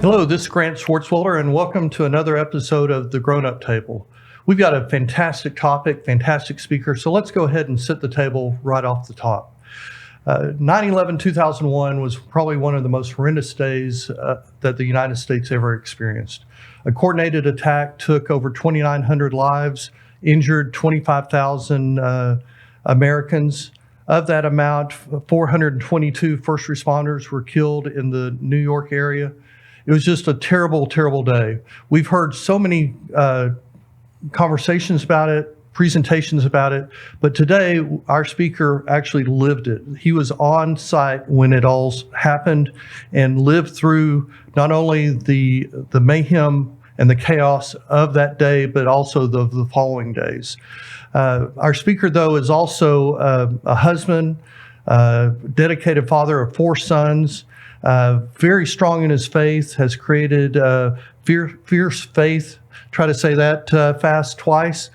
Hello, this is Grant Schwartzwelder, and welcome to another episode of The Grown-Up Table. We've got a fantastic topic, fantastic speaker, so let's go ahead and set the table right off the top. 9/11/2001 was probably one of the most horrendous days that the United States ever experienced. A coordinated attack took over 2,900 lives, injured 25,000 Americans. Of that amount, 422 first responders were killed in the New York area. It was just a terrible, terrible day. We've heard so many conversations about it, presentations about it, but today our speaker actually lived it. He was on site when it all happened and lived through not only the mayhem and the chaos of that day, but also the following days. Our speaker, though, is also a husband, dedicated father of 4 sons, very strong in his faith, has created Fierce Faith, try to say that fast twice,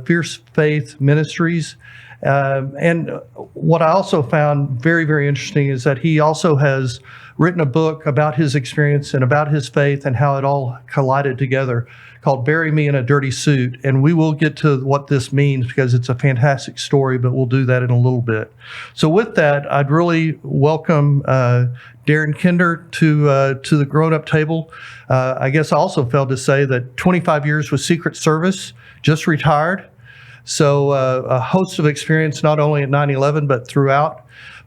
Fierce Faith Ministries. And what I also found very, very interesting is that he also has written a book about his experience and about his faith and how it all collided together, called Bury Me in a Dirty Suit. And we will get to what this means because it's a fantastic story, but we'll do that in a little bit. So with that, I'd really welcome Darin Kinder to the grown-up table. I guess I also failed to say that 25 years with Secret Service, just retired. So a host of experience, not only at 9/11, but throughout.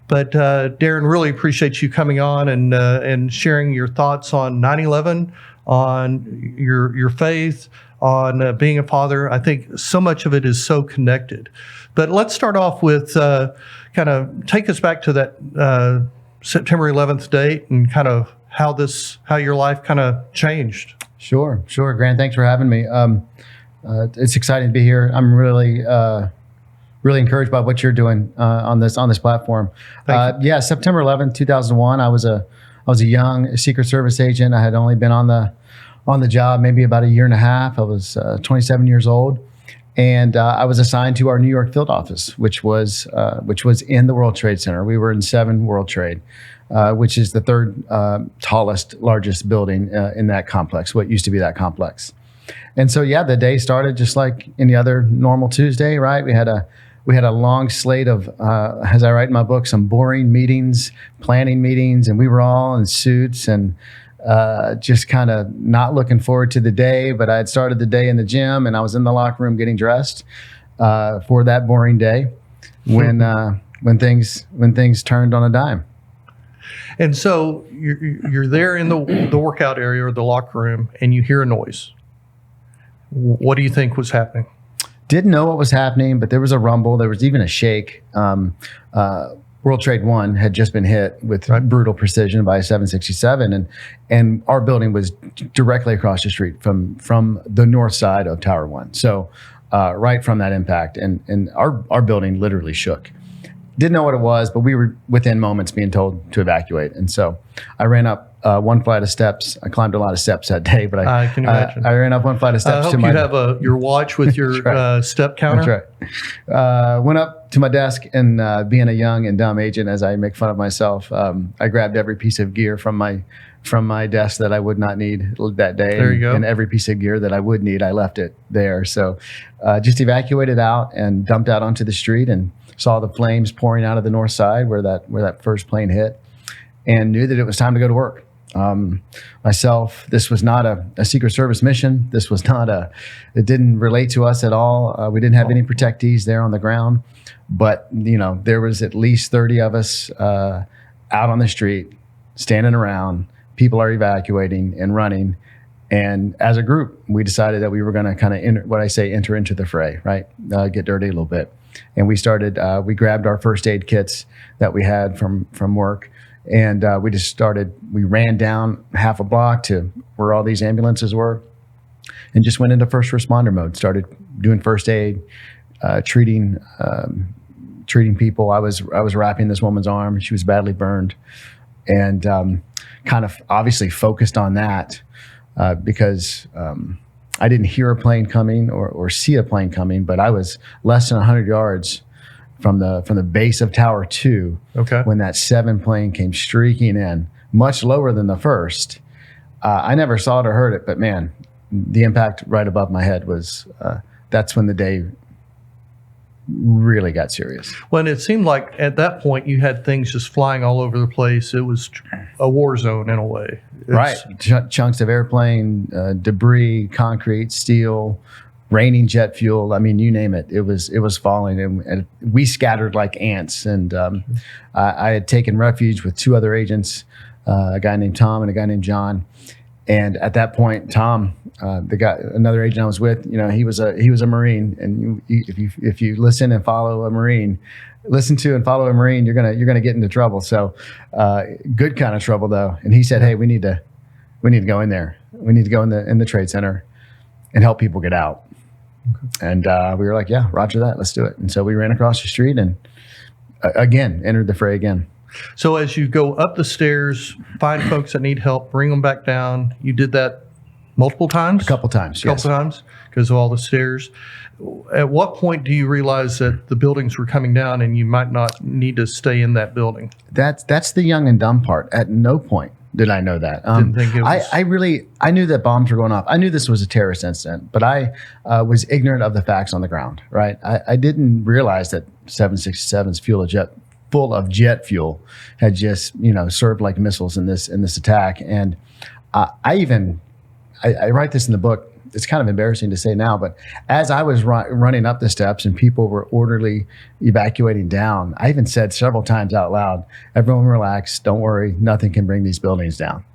But Darin, really appreciate you coming on and sharing your thoughts on 9/11, on your faith, on being a father. I think so much of it is so connected. But let's start off with kind of take us back to that September 11th date and kind of how your life kind of changed. Sure, Grant. Thanks for having me. It's exciting to be here. I'm really encouraged by what you're doing on this platform. Yeah, September 11th, 2001. I was a young Secret Service agent. I had only been on the job maybe about a year and a half. I was 27 years old, and I was assigned to our New York field office, which was in the World Trade Center. We were in 7 World Trade, which is the third tallest, largest building in that complex. What used to be that complex. And so, yeah, the day started just like any other normal Tuesday, right? We had a long slate of, as I write in my book, some boring meetings, planning meetings, and we were all in suits and just kind of not looking forward to the day. But I had started the day in the gym, and I was in the locker room getting dressed for that boring day when things turned on a dime. And so you're there in the workout area or the locker room, and you hear a noise. What do you think was happening? Didn't know what was happening, but there was a rumble. There was even a shake. World Trade 1 had just been hit with brutal precision by a 767, and our building was directly across the street from the north side of Tower 1. So right from that impact, and our building literally shook. Didn't know what it was, but we were within moments being told to evacuate. And so I ran up 1 flight of steps. I climbed a lot of steps that day, but I can imagine. I ran up 1 flight of steps. I hope you have your watch with your step counter. That's right. Went up to my desk, and being a young and dumb agent, as I make fun of myself, I grabbed every piece of gear from my desk that I would not need that day. There you go. And every piece of gear that I would need, I left it there. So just evacuated out and dumped out onto the street and saw the flames pouring out of the north side where that first plane hit, and knew that it was time to go to work. Myself, this was not a Secret Service mission. This was not it didn't relate to us at all. We didn't have any protectees there on the ground, but there was at least 30 of us out on the street, standing around. People are evacuating and running. And as a group, we decided that we were going to kind of enter into the fray, right? Get dirty a little bit. And we grabbed our first aid kits that we had from work. And we ran down half a block to where all these ambulances were and just went into first responder mode, started doing first aid, treating people. I was wrapping this woman's arm. She was badly burned, and kind of obviously focused on that because I didn't hear a plane coming or see a plane coming, but I was less than 100 yards from the base of Tower 2 when that 7 plane came streaking in, much lower than the first. I never saw it or heard it, but man, the impact right above my head was, that's when the day really got serious. When it seemed like at that point you had things just flying all over the place. It was a war zone in a way. Right. Chunks of airplane, debris, concrete, steel, raining jet fuel. I mean, you name it. It was falling, and we scattered like ants. And I had taken refuge with two other agents, a guy named Tom and a guy named John. And at that point, Tom, another agent I was with, he was a Marine. And if you listen and follow a Marine, you're gonna get into trouble. So good kind of trouble though. And he said, hey, we need to go in there. We need to go in the trade center and help people get out. Okay. And we were like, yeah, roger that. Let's do it. And so we ran across the street and again entered the fray again. So as you go up the stairs, find folks that need help, bring them back down. You did that multiple times? A couple times, yes. Times because of all the stairs. At what point do you realize that the buildings were coming down and you might not need to stay in that building? That's the young and dumb part. At no point did I know that. Didn't think it was... I knew that bombs were going off. I knew this was a terrorist incident, but I was ignorant of the facts on the ground, right? I didn't realize that 767's full of jet fuel had just served like missiles in this attack. And I write this in the book. It's kind of embarrassing to say now, but as I was running up the steps and people were orderly evacuating down, I even said several times out loud, everyone relax, don't worry, nothing can bring these buildings down.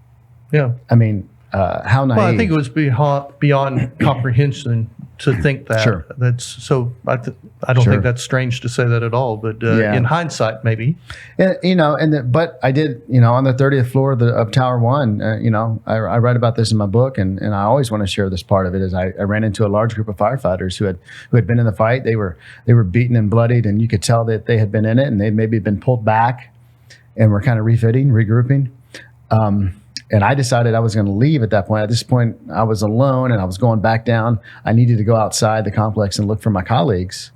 Yeah. I mean, how naive. Well, I think it was beyond comprehension to think that. Sure. That's so. I don't think that's strange to say that at all. But in hindsight, maybe. But I did. On the 30th floor of Tower One. I write about this in my book, and I always want to share this part of it. Is I ran into a large group of firefighters who had been in the fight. They were beaten and bloodied, and you could tell that they had been in it, and they maybe been pulled back, and were kind of regrouping. And I decided I was going to leave at that point. At this point, I was alone and I was going back down. I needed to go outside the complex and look for my colleagues.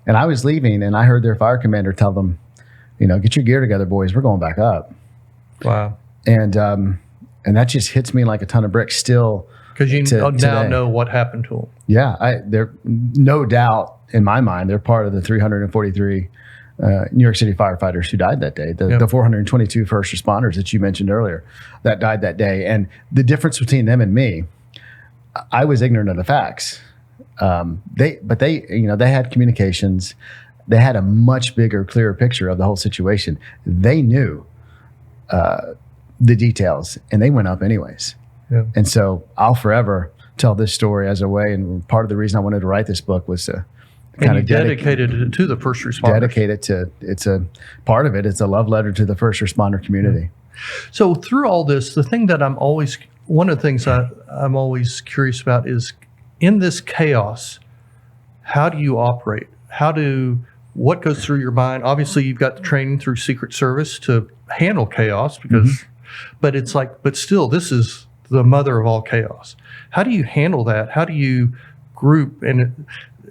And I was leaving and I heard their fire commander tell them, get your gear together, boys. We're going back up. Wow. And that just hits me like a ton of bricks still. Because you now know what happened to them. Yeah. They're no doubt in my mind, they're part of the 343 New York City firefighters who died that day, the 422 first responders that you mentioned earlier that died that day. And the difference between them and me, I was ignorant of the facts. They had communications. They had a much bigger, clearer picture of the whole situation. They knew the details and they went up anyways. Yeah. And so I'll forever tell this story as a way. And part of the reason I wanted to write this book was to kind of dedicated it to the first responders. It's a part of it. It's a love letter to the first responder community. So through all this, one of the things I'm always curious about is in this chaos, how do you operate? What goes through your mind? Obviously you've got the training through Secret Service to handle chaos but still this is the mother of all chaos. How do you handle that? How do you group? And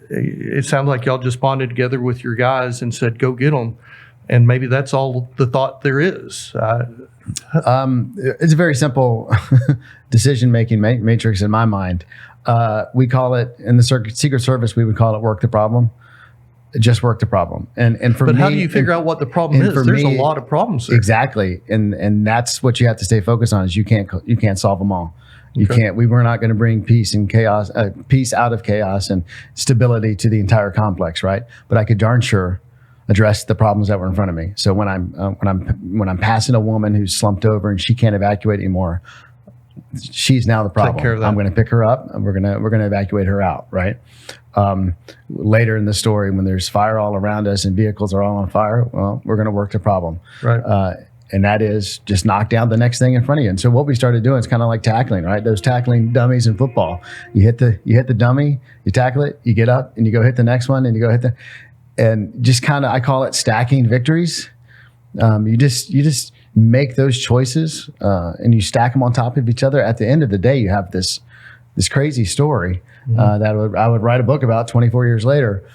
it sounds like y'all just bonded together with your guys and said, go get them. And maybe that's all the thought there is. It's a very simple decision-making matrix in my mind. We call it, in the Secret Service, we would call it work the problem. Just work the problem. But how do you figure out what the problem is? There's a lot of problems there. Exactly. And that's what you have to stay focused on is you can't solve them all. We were not going to bring peace out of chaos and stability to the entire complex, right? But I could darn sure address the problems that were in front of me. So when I'm passing a woman who's slumped over and she can't evacuate anymore, she's now the problem. Take care of that. I'm going to pick her up and we're going to evacuate her out, right? Later in the story, when there's fire all around us and vehicles are all on fire, well, we're going to work the problem, right? And that is just knock down the next thing in front of you. And so what we started doing is kind of like tackling, right? Those tackling dummies in football. You hit the dummy, you tackle it, you get up and you go hit the next one and you go and just kind of, I call it stacking victories. You just make those choices and you stack them on top of each other. At the end of the day, you have this crazy story that I would write a book about 24 years later.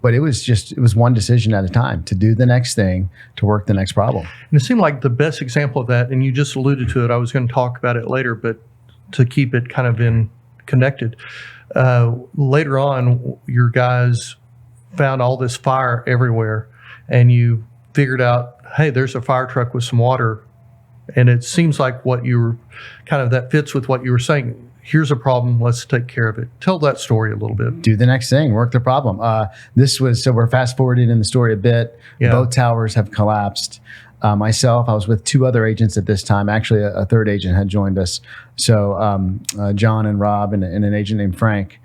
But it was one decision at a time to do the next thing, to work the next problem. And it seemed like the best example of that, and you just alluded to it, I was going to talk about it later, but to keep it kind of connected, later on, your guys found all this fire everywhere, and you figured out, hey, there's a fire truck with some water. And it seems like what you were kind of, that fits with what you were saying. Here's a problem, let's take care of it. Tell that story a little bit. Do the next thing, work the problem. So we're fast forwarding in the story a bit. Yeah. Both towers have collapsed. Myself, I was with two other agents at this time. Actually, a third agent had joined us. So John and Rob and an agent named Frank.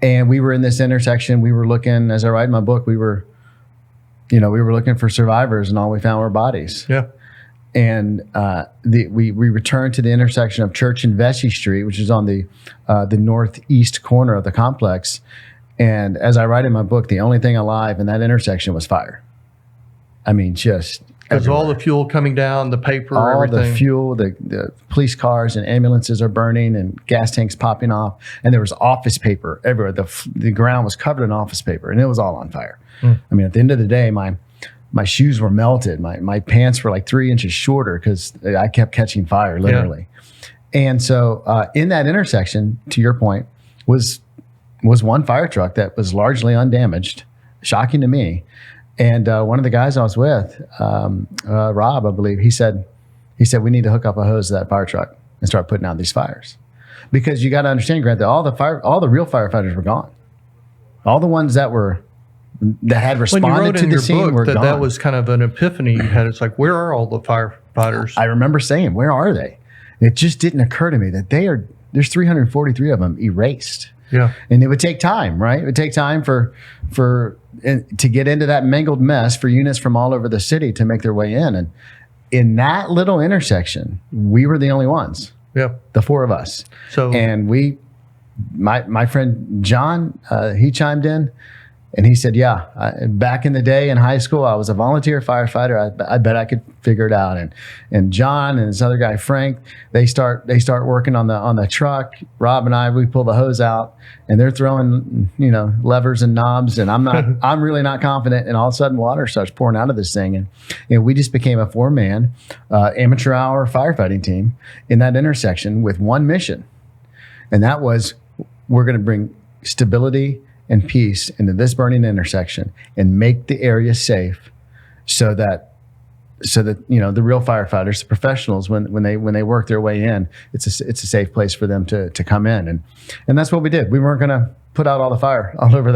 And we were in this intersection. We were looking, as I write in my book, we were looking for survivors, and all we found were bodies. Yeah. And we returned to the intersection of Church and Vesey Street, which is on the northeast corner of the complex. And as I write in my book, the only thing alive in that intersection was fire. I mean, just because all the fuel coming down, the paper, all everything. The fuel, the police cars and ambulances are burning, and gas tanks popping off. And there was office paper everywhere. The ground was covered in office paper, and it was all on fire. I mean, at the end of the day, my shoes were melted. My pants were like 3 inches shorter because I kept catching fire, literally. Yeah. And so in that intersection, to your point, was one fire truck that was largely undamaged, shocking to me. And one of the guys I was with, Rob, I believe, he said, we need to hook up a hose to that fire truck and start putting out these fires. Because you got to understand, Grant, that all the real firefighters were gone. All the ones that had responded to the scene were gone. That was kind of an epiphany you had. It's like, where are all the firefighters? I remember saying, where are they? And it just didn't occur to me that there's 343 of them erased. Yeah. And it would take time, right? It would take time to get into that mangled mess for units from all over the city to make their way in. And in that little intersection, we were the only ones. Yeah. The four of us. And my friend John, he chimed in. And he said, back in the day in high school, I was a volunteer firefighter. I bet I could figure it out. And John and this other guy, Frank, they start working on the truck. Rob and we pull the hose out, and they're throwing, levers and knobs. And I'm really not confident. And all of a sudden water starts pouring out of this thing. And we just became a 4-man amateur hour firefighting team in that intersection with one mission. And that was, we're going to bring stability and peace into this burning intersection and make the area safe so that the real firefighters, the professionals, when they work their way in, it's a safe place for them to come in. And that's what we did. We weren't going to put out all the fire all over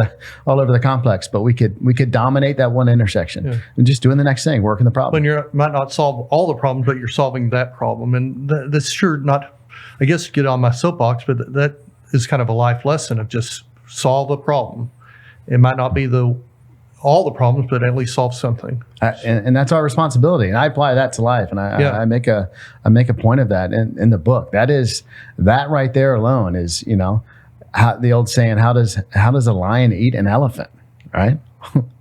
the complex, but we could dominate that one intersection and just doing the next thing, working the problem. When you might not solve all the problems, but you're solving that problem. And that's sure not, I guess, get on my soapbox, but that is kind of a life lesson of just solve a problem. It might not be all the problems, but at least solve something. And that's our responsibility. And I apply that to life. And I make a point of that in the book. That right there alone is, how the old saying, how does a lion eat an elephant? Right?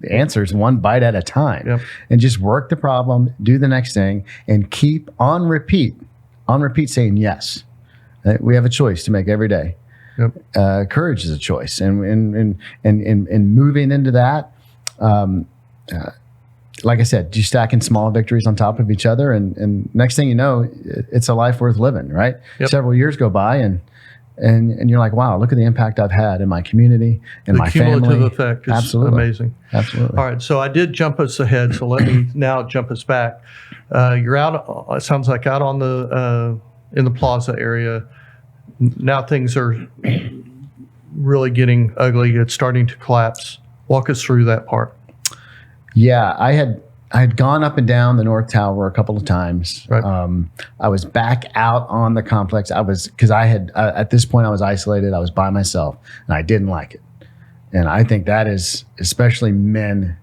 The answer is one bite at a time. Yep. And just work the problem, do the next thing, and keep on repeat saying yes. We have a choice to make every day. Yep. Courage is a choice, and moving into that, like I said, just stacking small victories on top of each other, and next thing you know, it's a life worth living. Right? Yep. Several years go by, and you're like, wow, look at the impact I've had in my community, in my family. The cumulative effect is Absolutely. Amazing. Absolutely. All right, so I did jump us ahead, so let me now jump us back. You're out. It sounds like out on in the plaza area. Now things are really getting ugly. It's starting to collapse. Walk us through that part. Yeah, I had gone up and down the North Tower a couple of times. Right. I was back out on the complex. Because I had at this point I was isolated. I was by myself, and I didn't like it. And I think that is, especially men,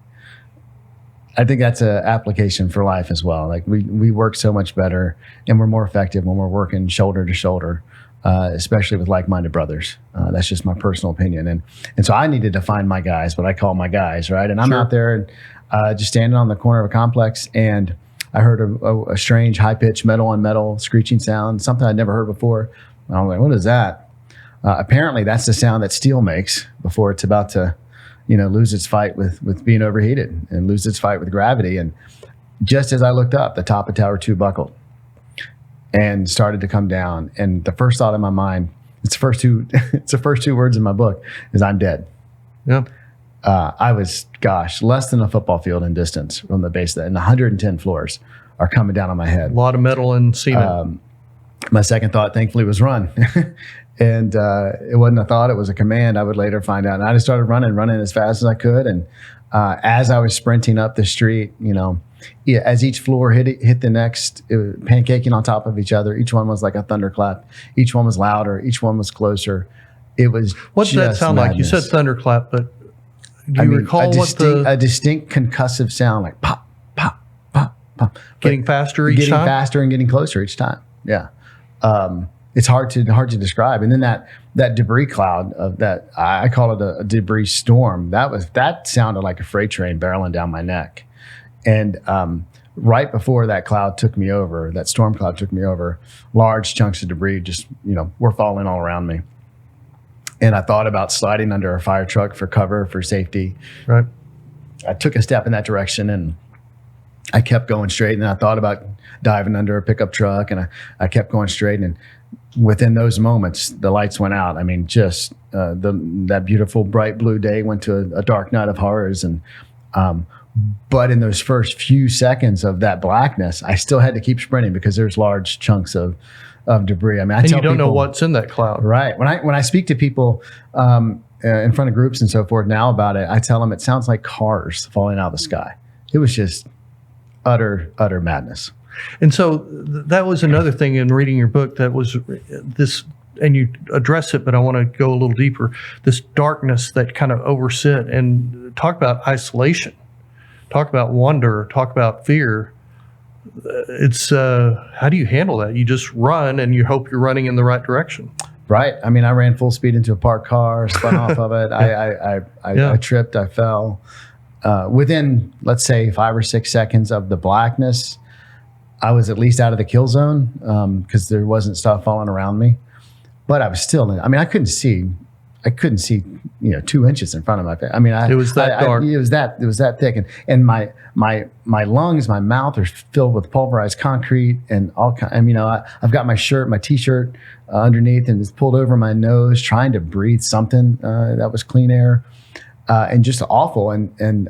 I think that's an application for life as well. Like we work so much better, and we're more effective when we're working shoulder to shoulder. Especially with like-minded brothers. That's just my personal opinion. And so I needed to find my guys, what I call my guys, right? And I'm out there and just standing on the corner of a complex, and I heard a strange high-pitched metal-on-metal screeching sound, something I'd never heard before. And I'm like, what is that? Apparently, that's the sound that steel makes before it's about to lose its fight with being overheated and lose its fight with gravity. And just as I looked up, the top of Tower 2 buckled and started to come down. And the first thought in my mind, it's the first two words in my book, is I'm dead. Yeah. I was, less than a football field in distance from the base of that, and 110 floors are coming down on my head. A lot of metal and cement. My second thought, thankfully, was run. And it wasn't a thought, it was a command, I would later find out. And I just started running as fast as I could. And as I was sprinting up the street, as each floor hit the next, it was pancaking on top of each other. Each one was like a thunderclap. Each one was louder. Each one was closer. It was What did that sound like? You said thunderclap, but do you recall a distinct concussive sound, like pop, pop, pop, pop. Getting faster each time? Getting faster and getting closer each time. Yeah. It's hard to describe. And then that debris cloud of that, I call it a debris storm. That sounded like a freight train barreling down my neck. And right before that cloud took me over, that storm cloud took me over, large chunks of debris just, were falling all around me. And I thought about sliding under a fire truck for cover, for safety. Right. I took a step in that direction and I kept going straight. And I thought about diving under a pickup truck, and I kept going straight. And within those moments, the lights went out. I mean, just that beautiful bright blue day went to a dark night of horrors. And but in those first few seconds of that blackness, I still had to keep sprinting because there's large chunks of debris. I mean, and you don't know what's in that cloud, right? When I speak to people in front of groups and so forth now about it, I tell them it sounds like cars falling out of the sky. It was just utter madness. And so that was another thing in reading your book that was this, and you address it, but I want to go a little deeper. This darkness that kind of oversit, and talk about isolation, talk about wonder, talk about fear. It's how do you handle that? You just run and you hope you're running in the right direction. Right. I mean, I ran full speed into a parked car, spun off of it. I tripped, I fell. Within, let's say, 5 or 6 seconds of the blackness, I was at least out of the kill zone because there wasn't stuff falling around me. But I was still I mean, I couldn't see 2 inches in front of my face. I mean, it was that dark. It was that thick, and my lungs, my mouth are filled with pulverized concrete and all kind. I mean, I've got my T-shirt underneath, and it's pulled over my nose, trying to breathe something that was clean air, and just awful. And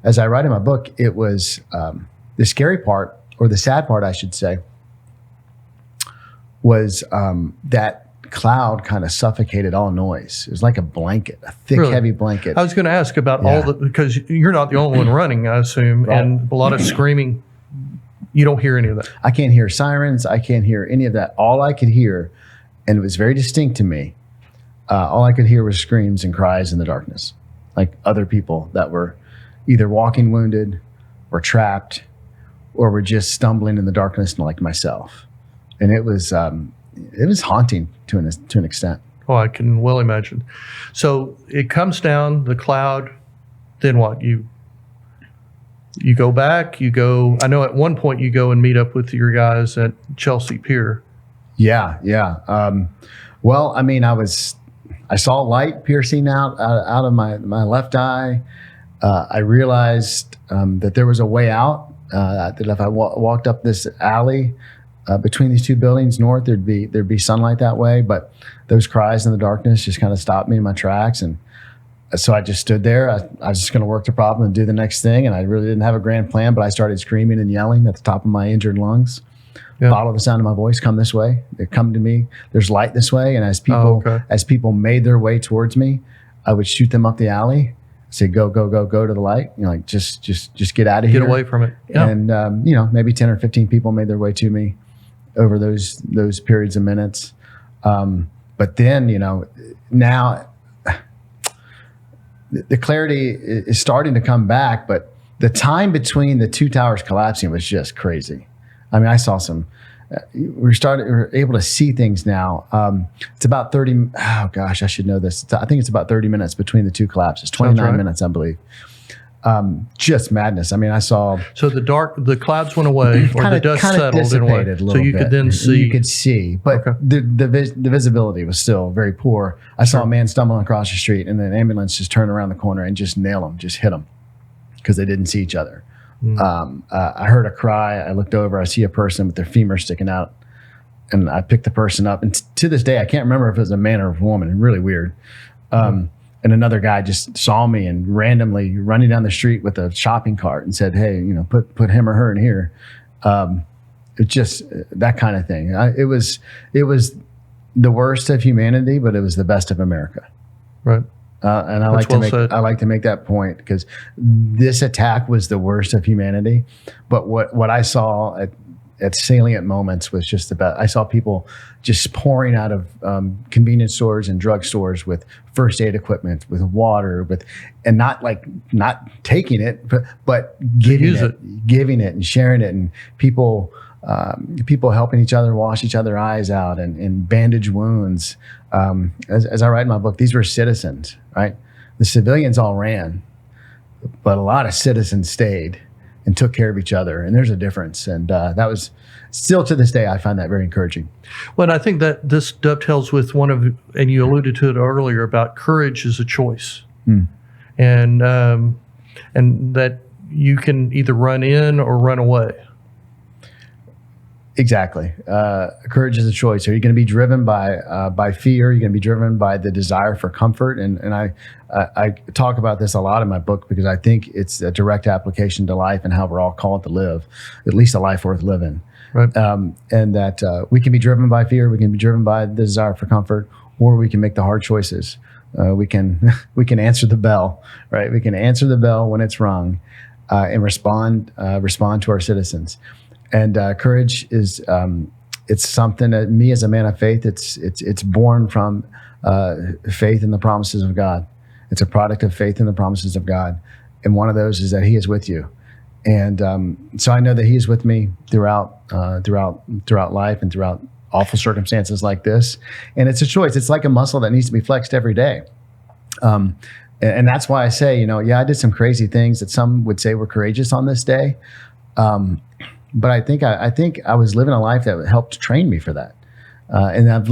as I write in my book, it was the scary part, or the sad part, I should say, was that cloud kind of suffocated all noise. It was like a blanket, a thick, heavy blanket. I was going to ask about because you're not the only one running, I assume, right. And a lot of screaming. You don't hear any of that. I can't hear sirens. I can't hear any of that. All I could hear, and it was very distinct to me, all I could hear was screams and cries in the darkness, like other people that were either walking wounded or trapped or were just stumbling in the darkness, like myself. And it was haunting to an extent. Oh, I can well imagine. So it comes down, the cloud, then what? You go back, I know at one point you go and meet up with your guys at Chelsea Pier. Yeah. Well, I mean, I saw light piercing out of my left eye. I realized that there was a way out, that if I walked up this alley, between these two buildings north, there'd be sunlight that way, but those cries in the darkness just kind of stopped me in my tracks. And so I just stood there. I was just going to work the problem and do the next thing. And I really didn't have a grand plan, but I started screaming and yelling at the top of my injured lungs. Yeah. Follow the sound of my voice, come this way. They come to me. There's light this way. And as people made their way towards me, I would shoot them up the alley. Say, go to the light. Like just get out of here. Get away from it. Yeah. And maybe 10 or 15 people made their way to me over those periods of minutes. But then, now the clarity is starting to come back, but the time between the two towers collapsing was just crazy. I mean, I saw we're able to see things now. It's about 30, oh gosh, I should know this. I think it's about 30 minutes between the two collapses, 29 minutes, I believe. just madness. I mean, I saw So the clouds went away, or the dust settled in a way, dissipated a so little you bit. could then see. You could see, but Okay. the visibility was still very poor. I saw a man stumbling across the street, and an ambulance just turned around the corner and just nail him, just hit him, because they didn't see each other. I heard a cry. I looked over. I see a person with their femur sticking out, and I picked the person up. And to this day, I can't remember if it was a man or a woman. Really weird. And another guy just saw me and randomly running down the street with a shopping cart and said, "Hey, put him or her in here." It just that kind of thing. It was the worst of humanity, but it was the best of America. Right. And I That's like to make that point, because this attack was the worst of humanity. But what I saw at salient moments was just about, I saw people just pouring out of convenience stores and drug stores with first aid equipment, with water, and not taking it, but giving it and sharing it, and people helping each other wash each other's eyes out and bandage wounds. As I write in my book, these were citizens, right? The civilians all ran, but a lot of citizens stayed and took care of each other. And there's a difference. And that was still, to this day, I find that very encouraging. Well, and I think that this dovetails with and you alluded to it earlier, about courage is a choice. And that you can either run in or run away. Exactly. Courage is a choice. Are you going to be driven by fear? Are you going to be driven by the desire for comfort? And I talk about this a lot in my book, because I think it's a direct application to life and how we're all called to live, at least a life worth living. Right. And that we can be driven by fear, we can be driven by the desire for comfort, or we can make the hard choices. We can answer the bell, right? We can answer the bell when it's rung, and respond to our citizens. And courage is it's something that, me as a man of faith, it's born from faith in the promises of God. It's a product of faith in the promises of God, and one of those is that He is with you. And so I know that He is with me throughout life and throughout awful circumstances like this. And it's a choice. It's like a muscle that needs to be flexed every day. And that's why I say, I did some crazy things that some would say were courageous on this day. But I think I was living a life that helped train me for that. And I've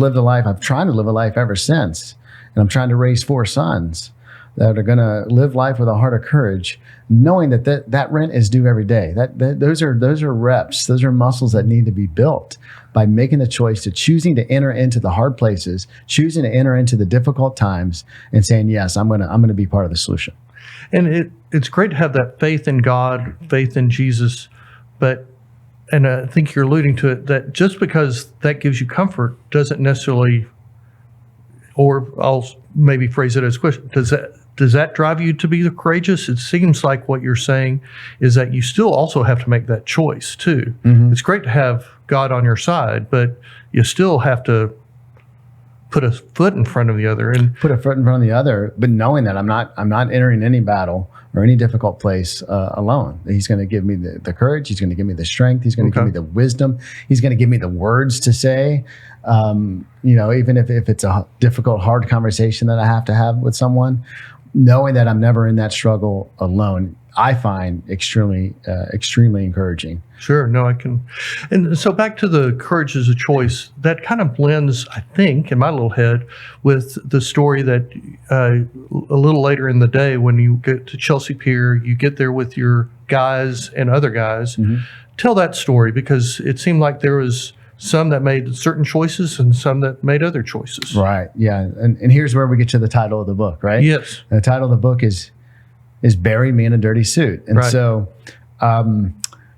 trying to live a life ever since. And I'm trying to raise 4 sons that are going to live life with a heart of courage, knowing that rent is due every day. Those are reps. Those are muscles that need to be built by making the choice to choosing to enter into the hard places, choosing to enter into the difficult times, and saying, yes, I'm going to be part of the solution. And it's great to have that faith in God, faith in Jesus, and I think you're alluding to it, that just because that gives you comfort doesn't necessarily, or I'll maybe phrase it as a question, does that drive you to be courageous? It seems like what you're saying is that you still also have to make that choice too. Mm-hmm. It's great to have God on your side, but you still have to put a foot in front of the other, but knowing that I'm not entering any battle or any difficult place alone. He's going to give me the courage. He's going to give me the strength. He's going to give me the wisdom. He's going to give me the words to say. Even if it's a difficult, hard conversation that I have to have with someone, knowing that I'm never in that struggle alone, I find extremely encouraging. Sure. No, I can. And so back to the courage as a choice, that kind of blends, I think, in my little head with the story that a little later in the day, when you get to Chelsea Pier, you get there with your guys and other guys. Mm-hmm. Tell that story, because it seemed like there was some that made certain choices and some that made other choices. Right. Yeah. And here's where we get to the title of the book, right? Yes. The title of the book is Bury Me in a Dirty Suit. And so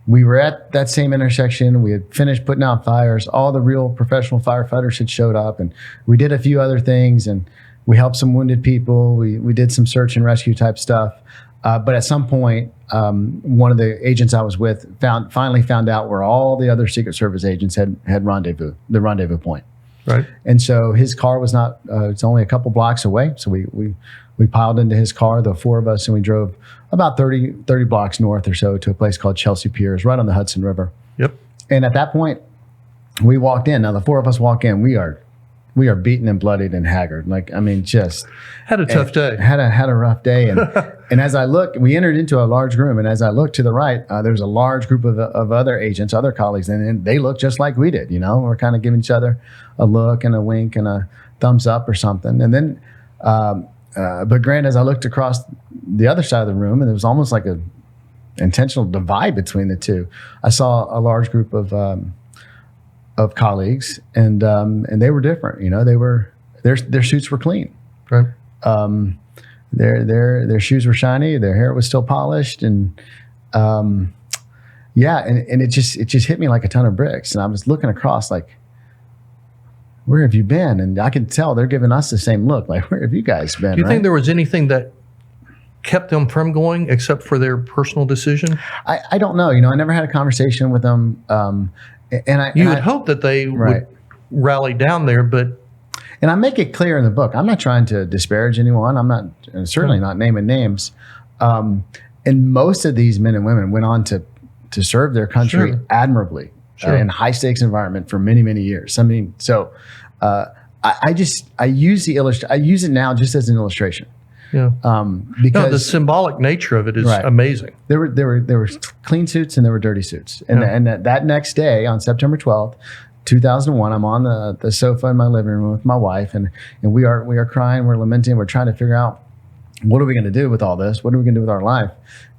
we were at that same intersection. We had finished putting out fires. All the real professional firefighters had showed up, and we did a few other things, and we helped some wounded people. We did some search and rescue type stuff. But at some point, one of the agents I was with finally found out where all the other Secret Service agents had the rendezvous point. Right. And so his car was not, it's only a couple blocks away. So we piled into his car, the 4 of us, and we drove about 30 blocks north or so to a place called Chelsea Piers, right on the Hudson River. Yep. And at that point, we walked in. Now, the 4 of us walk in. We are we are beaten and bloodied and haggard. Like, I mean, just Had a tough day. had a rough day. And and as I look, we entered into a large room, and as I looked to the right, there's a large group of other agents, other colleagues, and they looked just like we did. We're kind of giving each other a look and a wink and a thumbs up or something. And then, but Grant, as I looked across the other side of the room, and there was almost like a intentional divide between the two, I saw a large group of colleagues, and they were different. They were their suits were clean. Right. Their shoes were shiny. Their hair was still polished, and and it just hit me like a ton of bricks. And I was looking across, like, where have you been? And I could tell they're giving us the same look, like, where have you guys been? Do you think there was anything that kept them from going except for their personal decision? I don't know. I never had a conversation with them. You would hope that they would rally down there, but. And I make it clear in the book, I'm not trying to disparage anyone. I'm not, certainly not naming names. And most of these men and women went on to serve their country admirably in a high stakes environment for many, many years. I mean, so I use it now just as an illustration. Yeah. Because the symbolic nature of it is amazing. There were clean suits and there were dirty suits. And that next day, on September 12th, 2001, I'm on the sofa in my living room with my wife, and we are crying, we're lamenting, we're trying to figure out, what are we going to do with all this? What are we going to do with our life?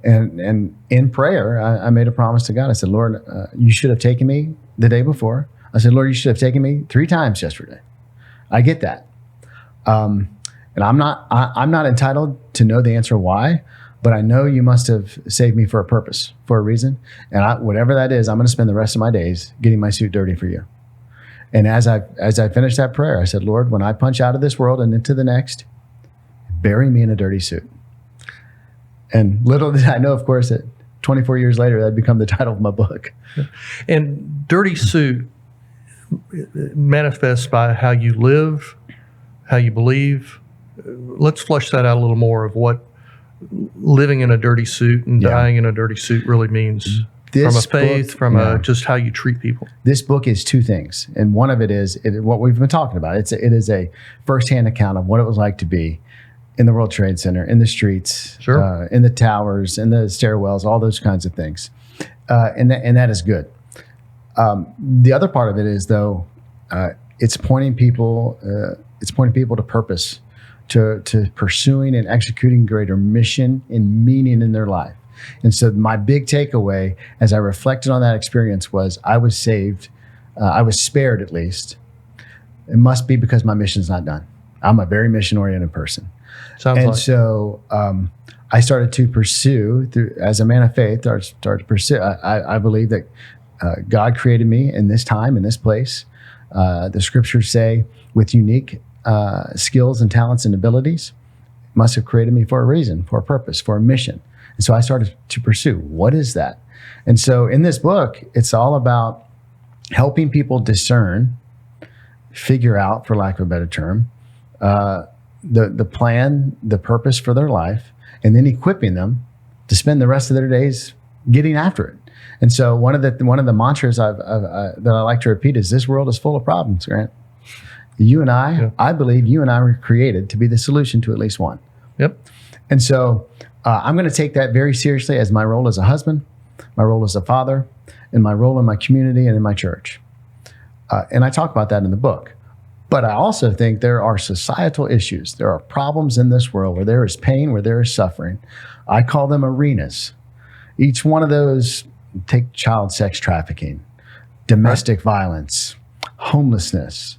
And in prayer, I made a promise to God. I said, Lord, you should have taken me the day before. I said, Lord, you should have taken me 3 times yesterday. I get that. And I'm not entitled to know the answer why, but I know you must have saved me for a purpose, for a reason. And whatever that is, I'm going to spend the rest of my days getting my suit dirty for you. And as I finished that prayer, I said, Lord, when I punch out of this world and into the next, bury me in a dirty suit. And little did I know, of course, that 24 years later, that'd become the title of my book. And dirty suit manifests by how you live, how you believe. Let's flesh that out a little more of what living in a dirty suit and dying in a dirty suit really means. From a faith, from just how you treat people. This book is 2 things. And one of it is what we've been talking about. It is a firsthand account of what it was like to be in the World Trade Center, in the streets, in the towers, in the stairwells, all those kinds of things. And that is good. The other part of it is, though, it's pointing people to purpose, to pursuing and executing greater mission and meaning in their life. And so my big takeaway, as I reflected on that experience, was I was saved. I was spared, at least. It must be because my mission's not done. I'm a very mission-oriented person. So I started to pursue, as a man of faith, started to pursue. I believe that God created me in this time, in this place. The scriptures say, with unique skills and talents and abilities, must have created me for a reason, for a purpose, for a mission. And so I started to pursue, what is that? And so in this book, it's all about helping people discern, figure out, for lack of a better term, the plan, the purpose for their life, and then equipping them to spend the rest of their days getting after it. And so one of the mantras that I like to repeat is, this world is full of problems, Grant. You and I believe you and I were created to be the solution to at least one. Yep. And so I'm going to take that very seriously as my role as a husband, my role as a father, and my role in my community and in my church. And I talk about that in the book. But I also think there are societal issues. There are problems in this world where there is pain, where there is suffering. I call them arenas. Each one of those, take child sex trafficking, domestic violence, homelessness,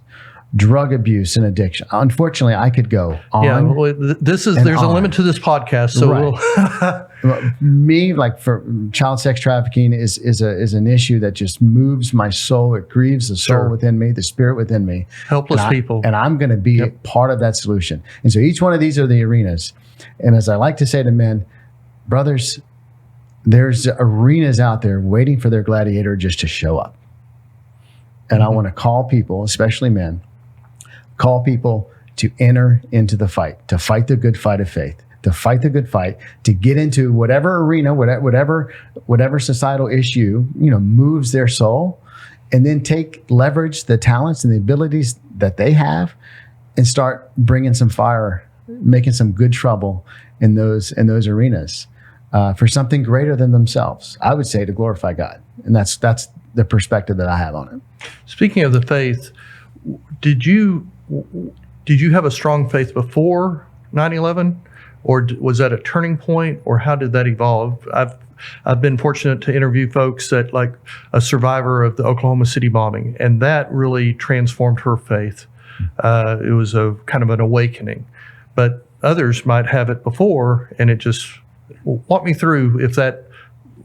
drug abuse and addiction. Unfortunately, I could go on. Yeah, well, there's a limit to this podcast, so me, like, for child sex trafficking is an issue that just moves my soul. It grieves the soul within me, the spirit within me. Helpless people. And I'm going to be part of that solution. And so each one of these are the arenas. And as I like to say to men, brothers, there's arenas out there waiting for their gladiator just to show up. And I want to call people, especially men, to enter into the fight, to fight the good fight of faith, to fight the good fight, to get into whatever arena, whatever societal issue, moves their soul, and then leverage the talents and the abilities that they have and start bringing some fire, making some good trouble in those arenas for something greater than themselves. I would say to glorify God. And that's the perspective that I have on it. Speaking of the faith, did you have a strong faith before 9/11, or was that a turning point, or how did that evolve? I've been fortunate to interview folks that, like a survivor of the Oklahoma City bombing, and that really transformed her faith. It was a kind of an awakening, but others might have it before, and it just walk me through if that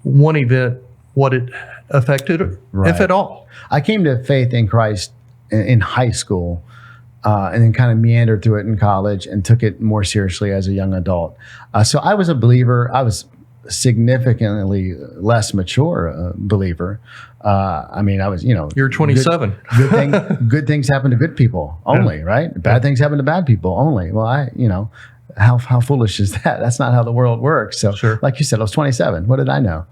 one event, what it affected, if at all. I came to faith in Christ in high school, and then kind of meandered through it in college and took it more seriously as a young adult. So I was a believer. I was significantly less mature believer. I mean, I was, You're 27. Good things happen to good people only, right? Bad things happen to bad people only. Well, how foolish is that? That's not how the world works. So, sure. Like you said, I was 27. What did I know?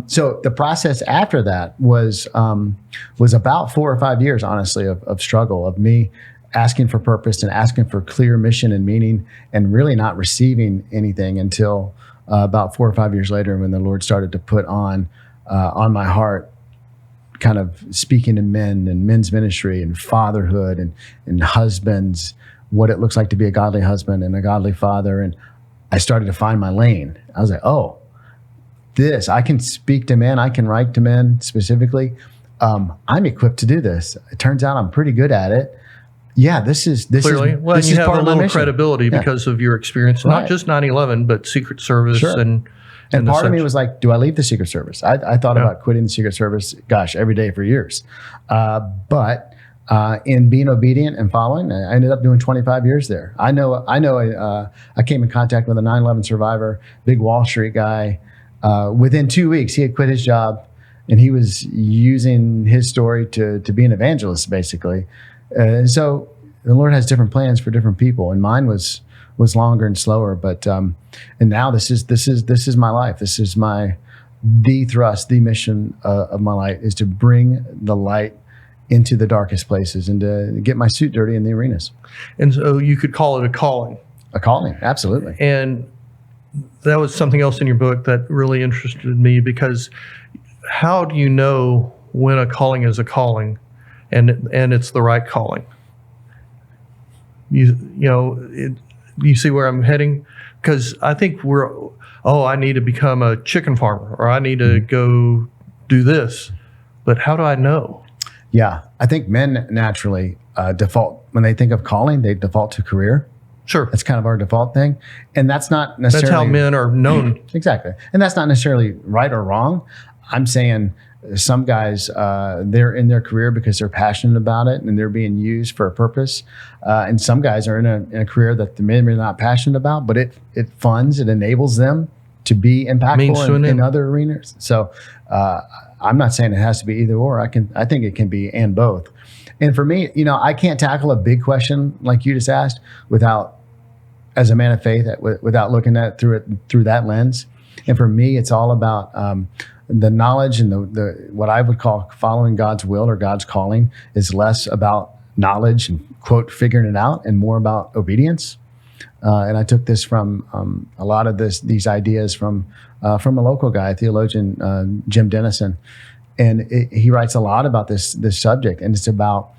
So the process after that was about 4 or 5 years, honestly, of struggle, of me asking for purpose and asking for clear mission and meaning, and really not receiving anything until about 4 or 5 years later, when the Lord started to put on my heart, kind of speaking to men and men's ministry and fatherhood and husbands, what it looks like to be a godly husband and a godly father. And I started to find my lane. I was like, oh, I can speak to men. I can write to men specifically. I'm equipped to do this. It turns out I'm pretty good at it. Yeah, this is clearly. Well, this you is have part a of my little mission. credibility because of your experience, not just 9/11, but Secret Service. Sure. And part of me was like, do I leave the Secret Service? I thought about quitting the Secret Service, every day for years. But in being obedient and following, I ended up doing 25 years there. I came in contact with a 9/11 survivor, big Wall Street guy. Within 2 weeks, he had quit his job, and he was using his story to be an evangelist, basically. So the Lord has different plans for different people, and mine was longer and slower. But and now this is my life. This is the mission of my life, is to bring the light into the darkest places and to get my suit dirty in the arenas. And so you could call it a calling. A calling, absolutely. And that was something else in your book that really interested me, because how do you know when a calling is a calling and it's the right calling? You see where I'm heading? Because I think I need to become a chicken farmer, or I need to go do this. But how do I know? Yeah, I think men naturally default, when they think of calling, they default to career. Sure. That's kind of our default thing. And that's not necessarily... That's how men are known. Exactly. And that's not necessarily right or wrong. I'm saying some guys, they're in their career because they're passionate about it and they're being used for a purpose. And some guys are in a career that they're not passionate about, but it enables them to be impactful in other arenas. So I'm not saying it has to be either or. I think it can be and both. And for me, I can't tackle a big question like you just asked as a man of faith, without looking at it through that lens. And for me, it's all about the knowledge and the what I would call following God's will or God's calling is less about knowledge and quote figuring it out, and more about obedience. And I took this from a lot of these ideas from a local guy, theologian Jim Dennison, and he writes a lot about this subject, and it's about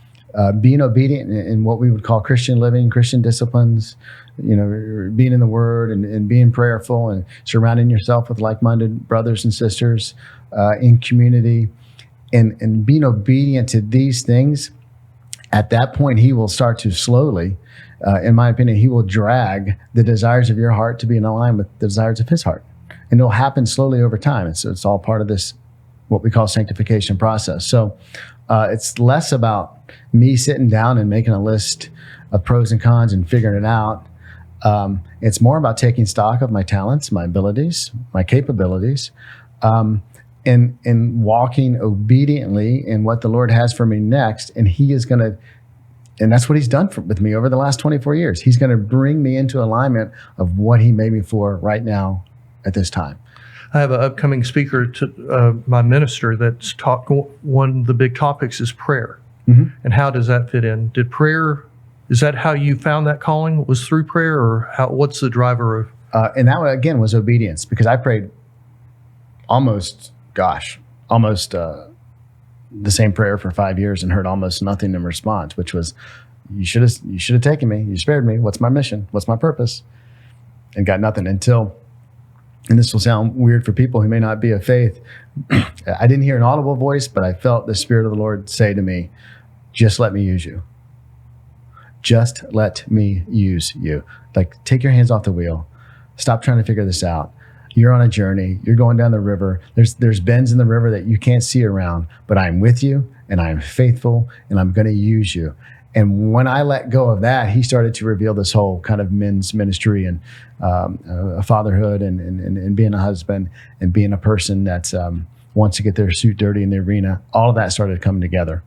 being obedient in what we would call Christian living, Christian disciplines, being in the Word and being prayerful and surrounding yourself with like-minded brothers and sisters in community, and being obedient to these things. At that point, he will start to slowly, in my opinion, he will drag the desires of your heart to be in line with the desires of his heart. And it'll happen slowly over time. And so it's all part of this, what we call sanctification process. So it's less about me sitting down and making a list of pros and cons and figuring it out. It's more about taking stock of my talents, my abilities, my capabilities, and walking obediently in what the Lord has for me next. And he is going to, and that's what he's done with me over the last 24 years. He's going to bring me into alignment of what he made me for right now at this time. I have an upcoming speaker to my minister that's one of the big topics is prayer. And how does that fit in? Is that how you found that calling? Was through prayer, or what's the driver of? And that, again, was obedience, because I prayed almost the same prayer for 5 years and heard almost nothing in response, which was, you should have taken me. You spared me. What's my mission? What's my purpose? And got nothing until, and this will sound weird for people who may not be of faith, I didn't hear an audible voice, but I felt the Spirit of the Lord say to me, just let me use you. Just let me use you. Like, take your hands off the wheel. Stop trying to figure this out. You're on a journey. You're going down the river. There's bends in the river that you can't see around, but I'm with you, and I'm faithful, and I'm going to use you. And when I let go of that, he started to reveal this whole kind of men's ministry and fatherhood and being a husband and being a person that wants to get their suit dirty in the arena. All of that started coming together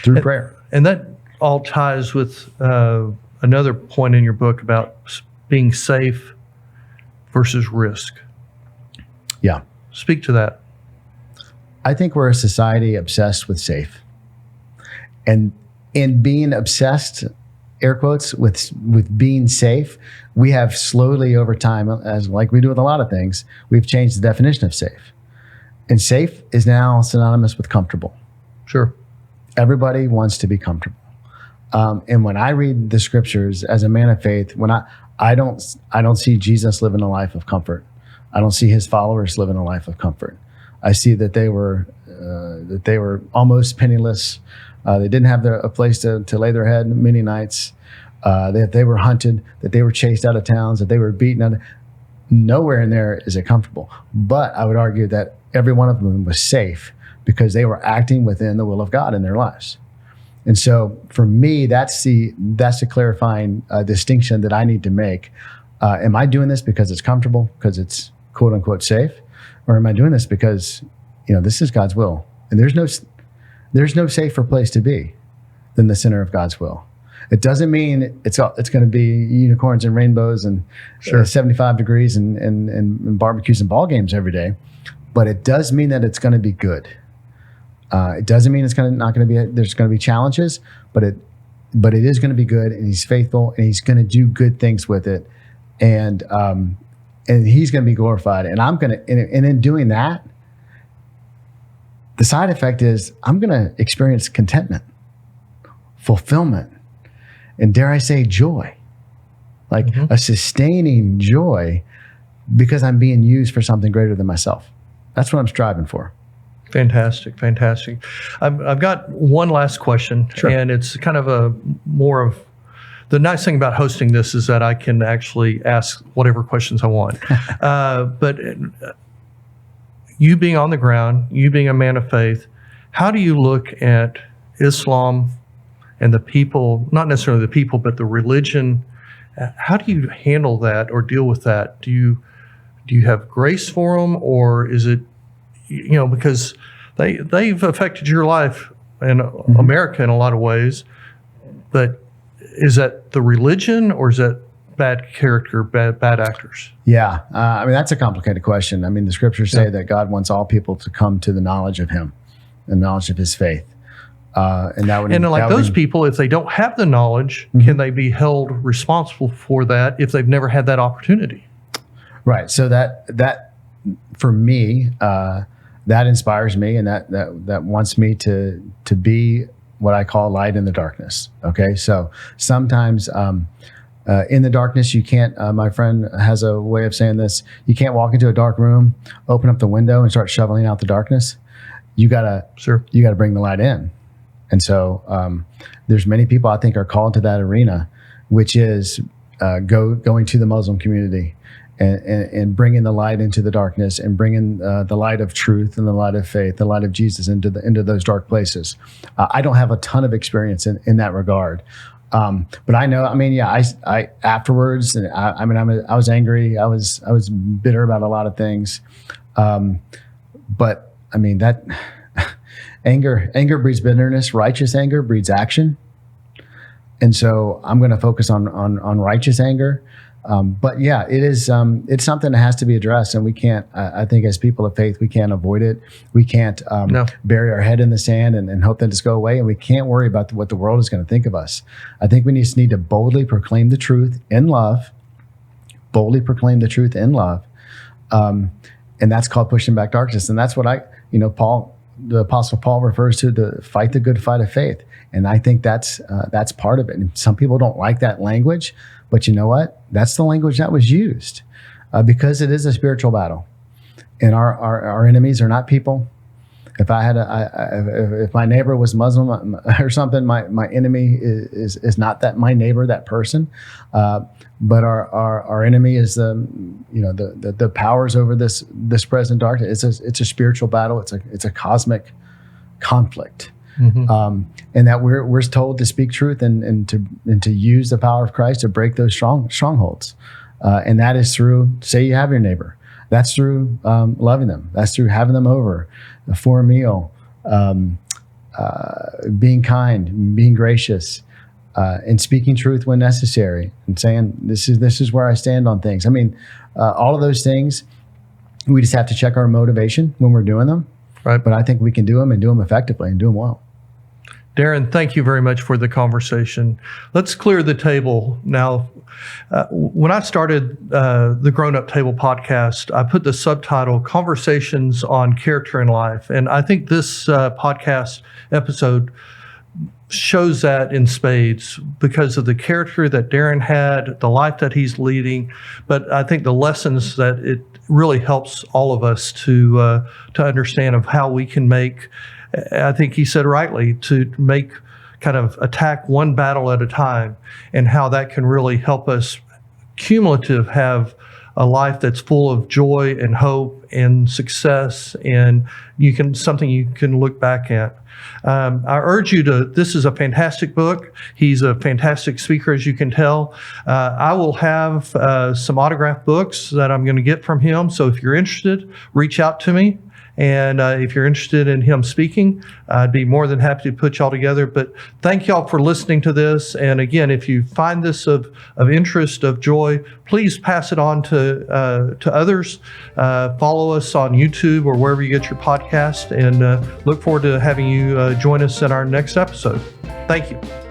through prayer. And that all ties with another point in your book about being safe versus risk. Yeah. Speak to that. I think we're a society obsessed with safe. And in being obsessed, air quotes, with being safe, we have slowly over time, as like we do with a lot of things, we've changed the definition of safe. And safe is now synonymous with comfortable. Sure. Everybody wants to be comfortable. And when I read the scriptures as a man of faith, when I don't see Jesus living a life of comfort. I don't see his followers living a life of comfort. I see that they were almost penniless. They didn't have a place to lay their head many nights. That they were hunted, that they were chased out of towns, that they were beaten out. Nowhere in there is it comfortable. But I would argue that every one of them was safe because they were acting within the will of God in their lives. And so for me, that's the clarifying distinction that I need to make. Am I doing this because it's comfortable, because it's quote unquote safe? Or am I doing this because, this is God's will? And there's no safer place to be than the center of God's will. It doesn't mean it's going to be unicorns and rainbows and 75 degrees and barbecues and ball games every day, but it does mean that it's going to be good. It doesn't mean there's going to be challenges, but it is going to be good, and he's faithful, and he's going to do good things with it, and he's going to be glorified. And and in doing that, the side effect is I'm going to experience contentment, fulfillment, and dare I say joy, like a sustaining joy, because I'm being used for something greater than myself. That's what I'm striving for. Fantastic. I've got one last question, and it's kind of more of the nice thing about hosting this is that I can actually ask whatever questions I want. But you being on the ground, you being a man of faith, how do you look at Islam and the people, not necessarily the people, but the religion? How do you handle that or deal with that? Do you have grace for them, or is it, because they've affected your life in America in a lot of ways, but is that the religion, or is that bad character, bad actors? Yeah. That's a complicated question. The scriptures say that God wants all people to come to the knowledge of him, the knowledge of his faith. Those people, if they don't have the knowledge, can they be held responsible for that if they've never had that opportunity? Right. So that for me, that inspires me, and that wants me to be what I call light in the darkness. Okay. So sometimes in the darkness, you can't, my friend has a way of saying this, you can't walk into a dark room, open up the window and start shoveling out the darkness. You gotta bring the light in. And so there's many people I think are called to that arena, which is going to the Muslim community and bringing the light into the darkness, and bringing the light of truth and the light of faith, the light of Jesus into those dark places. I don't have a ton of experience in that regard. But I know, I afterwards, and I was angry. I was bitter about a lot of things. But that anger breeds bitterness. Righteous anger breeds action. And so I'm going to focus on righteous anger. But yeah, it is. It's something that has to be addressed, and we can't. I think as people of faith, we can't avoid it. We can't No. bury our head in the sand and hope that it's go away, and we can't worry about what the world is going to think of us. I think we just need to boldly proclaim the truth in love. Boldly proclaim the truth in love, and that's called pushing back darkness. And that's what the Apostle Paul refers to, the fight the good fight of faith. And I think that's part of it. And some people don't like that language, but you know what? That's the language that was used because it is a spiritual battle. And our enemies are not people. If I had if my neighbor was Muslim or something, my enemy is not that my neighbor, that person, but our enemy is the powers over this present darkness. It's a spiritual battle. It's a cosmic conflict. Mm-hmm. And that we're told to speak truth and to use the power of Christ to break those strongholds, and that is through, say you have your neighbor, that's through loving them, that's through having them over for a meal, being kind, being gracious, and speaking truth when necessary, and saying this is where I stand on things. I mean, all of those things, we just have to check our motivation when we're doing them. Right. But I think we can do them and do them effectively and do them well. Darin, thank you very much for the conversation. Let's clear the table now. When I started the Grown Up Table podcast, I put the subtitle Conversations on Character in Life. And I think this podcast episode shows that in spades because of the character that Darin had, the life that he's leading. But I think the lessons that it really helps all of us to understand of how we can make, I think he said rightly, to make kind of attack one battle at a time, and how that can really help us cumulative have a life that's full of joy and hope and success, and something you can look back at. I urge you to, this is a fantastic book. He's a fantastic speaker, as you can tell. I will have some autographed books that I'm going to get from him. So if you're interested, reach out to me. And if you're interested in him speaking, I'd be more than happy to put y'all together. But thank y'all for listening to this. And again, if you find this of interest, of joy, please pass it on to others. Follow us on YouTube or wherever you get your podcast. And look forward to having you join us in our next episode. Thank you.